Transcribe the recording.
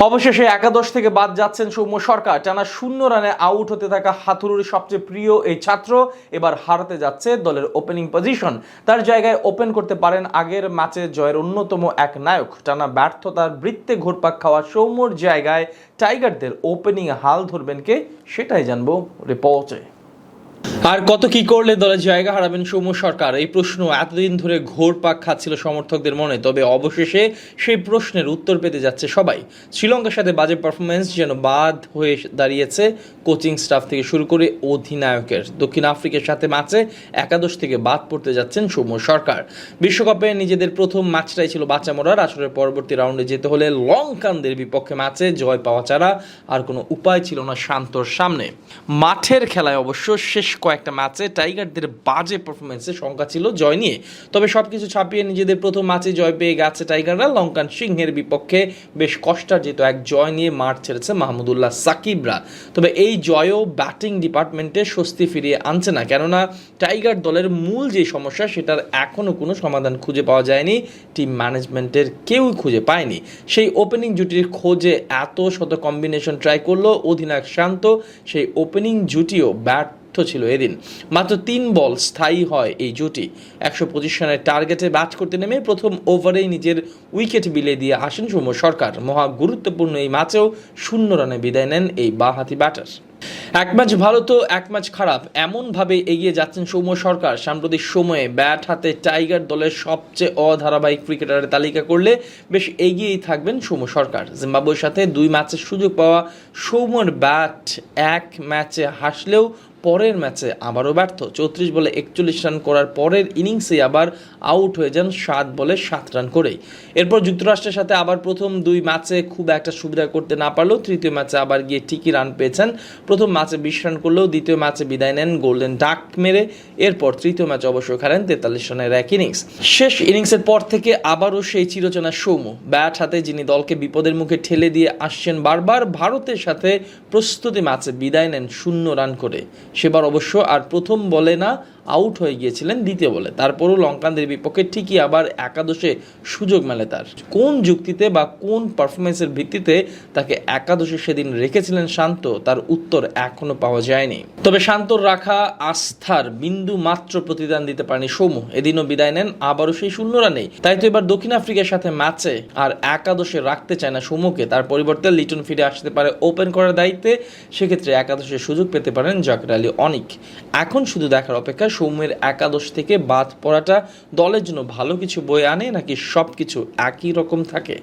অবশেষে একাদশ থেকে বাদ যাচ্ছেন সৌম্য সরকার। টানা 0 রানে আউট হতে থাকা হাথুরুর সবচেয়ে প্রিয় এই ছাত্র এবার হারাতে যাচ্ছে দলের ওপেনিং পজিশন। তার জায়গায় ওপেন করতে পারেন আগের ম্যাচে জয়ের অন্যতম এক নায়ক। টানা ব্যর্থতার বৃত্তে ঘুরপাক খাওয়া সৌম্যর জায়গায় টাইগারদের ওপেনিং হাল ধরবেন কে, সেটাই জানবো রিপোর্টে। আর কত কি করলে দলের জায়গা হারাবেন সৌম্য সরকার, এই প্রশ্ন এতদিন ধরে ঘোরপাক খাচ্ছিল সমর্থকদের মনে। তবে অবশেষে সেই প্রশ্নের উত্তর পেতে যাচ্ছে সবাই। শ্রীলঙ্কার সাথে বাজে পারফরমেন্স যেন বাদ হয়ে দাঁড়িয়েছে কোচিং স্টাফ থেকে শুরু করে অধিনায়কের। দক্ষিণ আফ্রিকার সাথে ম্যাচে একাদশ থেকে বাদ পড়তে যাচ্ছেন সৌম্য সরকার। বিশ্বকাপে নিজেদের প্রথম ম্যাচটাই ছিল বাঁচা মরার। আসরের পরবর্তী রাউন্ডে যেতে হলে লঙ্কানদের বিপক্ষে ম্যাচে জয় পাওয়া ছাড়া আর কোনো উপায় ছিল না শান্তর সামনে। মাঠের খেলায় অবশ্য শেষ কয়েকটা ম্যাচে টাইগারদের বাজে পারফরমেন্সের সংখ্যা ছিল জয় নিয়ে। তবে সবকিছু ছাপিয়ে নিজেদের প্রথম ম্যাচে জয় পেয়ে গেছে টাইগাররা। লঙ্কান সিংহের বিপক্ষে বেশ কষ্টার্জিত এক জয় নিয়ে মাঠ ছেড়েছে মাহমুদুল্লাহ সাকিবরা। তবে এই জয়ও ব্যাটিং ডিপার্টমেন্টে স্বস্তি ফিরিয়ে আনছে না, কেননা টাইগার দলের মূল যে সমস্যা সেটার এখনও কোনো সমাধান খুঁজে পাওয়া যায়নি। টিম ম্যানেজমেন্টের কেউই খুঁজে পায়নি। সেই ওপেনিং জুটির খোঁজে এত শত কম্বিনেশন ট্রাই করলো অধিনায়ক শান্ত, সেই ওপেনিং জুটিও ছিল এদিন। মাত্র 3 বল স্থায়ী হয় এই জুটি। 125 রানের টার্গেটে ব্যাট করতে নেমে প্রথম ওভারেই নিজের উইকেট বিলিয়ে দিয়ে আসেন সৌম্য সরকার। মহা গুরুত্বপূর্ণ এই ম্যাচেও 0 রানে বিদায় নেন এই বাঁহাতি ব্যাটার। এক ম্যাচ ভালো তো এক ম্যাচ খারাপ, এমনভাবে এগিয়ে যাচ্ছেন সৌম্য সরকার। সাম্প্রতিক সময়ে ব্যাট হাতে টাইগার দলের সবচেয়ে অধারাবাহিক ক্রিকেটারের তালিকা করলে বেশ এগিয়েই থাকবেন সৌম্য সরকার। জিম্বাবুয়ের সাথে 2 ম্যাচের সুযোগ পাওয়া সৌম্যর ব্যাট এক ম্যাচে হাসলেও পরের ম্যাচে আবারও ব্যর্থ। 34 বলে 41 রান করার পরের ইনিংসে আবার আউট হয়ে যান 7 বলে 7 রান করেই। এরপর যুক্তরাষ্ট্রের সাথে আবার প্রথম 2 ম্যাচে খুব একটা সুবিধা করতে না পারলেও তৃতীয় ম্যাচে আবার গিয়ে ঠিকই রান পেয়েছেন। প্রথম ম্যাচে 20 রান করলেও দ্বিতীয় ম্যাচে বিদায় নেন গোল্ডেন ডাক মেরে। এরপর তৃতীয় ম্যাচে অবশ্য খেলেন 43 রানের এক ইনিংস। শেষ ইনিংসের পর থেকে আবারও সেই চিরচেনা সৌম্য ব্যাট হাতে, যিনি দলকে বিপদের মুখে ঠেলে দিয়ে আসছেন বারবার। ভারতের সাথে প্রস্তুতি ম্যাচে বিদায় নেন 0 রান করে। সেবার অবশ্য আর প্রথম বলে না, আউট হয়ে গিয়েছিলেন দ্বিতীয় বলে। তারপরও লঙ্কানদের বিপক্ষে ঠিকই আবার একাদশে সুযোগ মেলে তার। কোন যুক্তিতে বা কোন পারফরমেন্সের ভিত্তিতে তাকে একাদশে সেদিন রেখেছিলেন শান্ত, তার উত্তর এখনো পাওয়া যায়নি। তবে শান্তর রাখা আস্থার বিন্দু মাত্র প্রতিদান দিতে পারেনি সৌম্য। এদিনও বিদায় নেন আবারও সেই 0 রানেই। তাই তো এবার দক্ষিণ আফ্রিকার সাথে ম্যাচে আর একাদশে রাখতে চায় না সৌম্যকে। তার পরিবর্তে লিটন ফিরে আসতে পারে ওপেন করার দায়িত্বে। সেক্ষেত্রে একাদশে সুযোগ পেতে পারেন জাকের আলী অনিক। এখন শুধু দেখার অপেক্ষা সৌম্যের একাদশ থেকে বাদ পড়াটা দলের জন্য ভালো কিছু বয়ে আনে নাকি সবকিছু একই রকম থাকে।